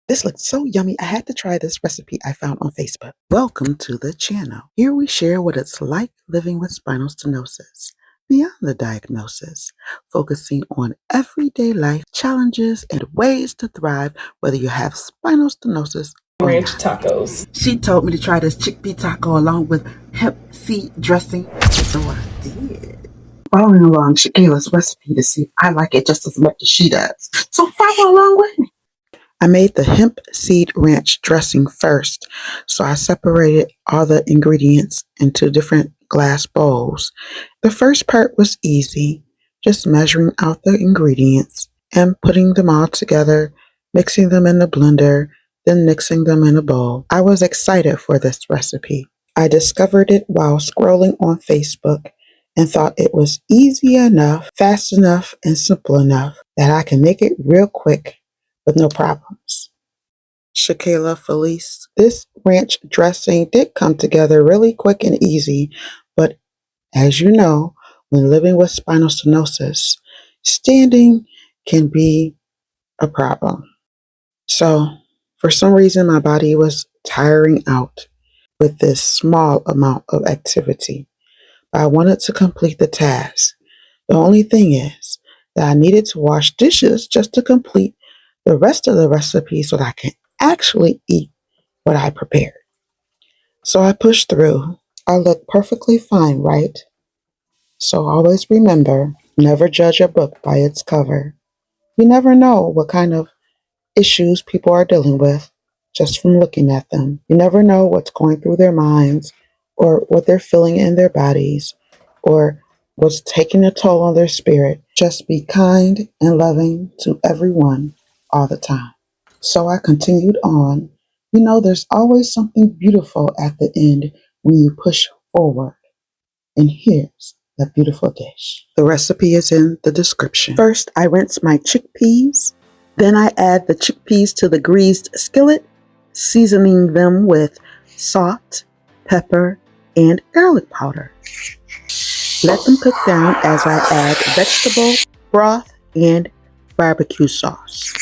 This looked so yummy, I had to try this recipe I found on Facebook. Welcome to the channel. Here we share what it's like living with spinal stenosis, beyond the diagnosis, focusing on everyday life challenges and ways to thrive whether you have spinal stenosis or ranch not. tacos. She told me to try this chickpea taco along with hemp seed dressing, so I did. Following along Shakayla's recipe to see if I like it just as much as she does. So follow along with me. I made the hemp seed ranch dressing first, so I separated all the ingredients into different glass bowls. The first part was easy, just measuring out the ingredients and putting them all together, mixing them in the blender, then mixing them in a bowl. I was excited for this recipe. I discovered it while scrolling on Facebook and thought it was easy enough, fast enough, and simple enough that I can make it real quick with no problems. Shakayla Felice. This ranch dressing did come together really quick and easy, but as you know, when living with spinal stenosis, standing can be a problem. So, for some reason, my body was tiring out with this small amount of activity, but I wanted to complete the task. The only thing is that I needed to wash dishes just to complete the rest of the recipe so that I can actually eat what I prepared. So I pushed through. I look perfectly fine, right? So always remember, never judge a book by its cover. You never know what kind of issues people are dealing with just from looking at them. You never know what's going through their minds or what they're feeling in their bodies or what's taking a toll on their spirit. Just be kind and loving to everyone all the time. So I continued on. You know, there's always something beautiful at the end when you push forward. And here's the beautiful dish. The recipe is in the description. First, I rinse my chickpeas. Then I add the chickpeas to the greased skillet, seasoning them with salt, pepper, and garlic powder. Let them cook down as I add vegetable broth and barbecue sauce.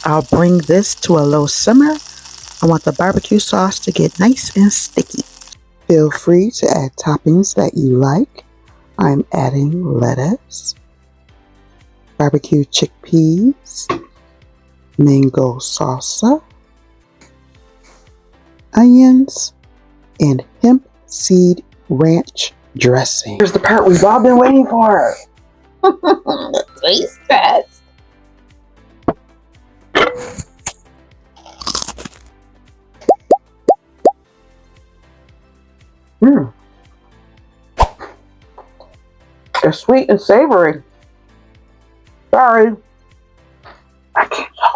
I'll bring this to a low simmer. I want the barbecue sauce to get nice and sticky. Feel free to add toppings that you like. I'm adding lettuce, barbecue chickpeas, mango salsa, onions, and hemp seed ranch dressing. Here's the part we've all been waiting for. The taste test. They're sweet and savory. Sorry, I can't talk.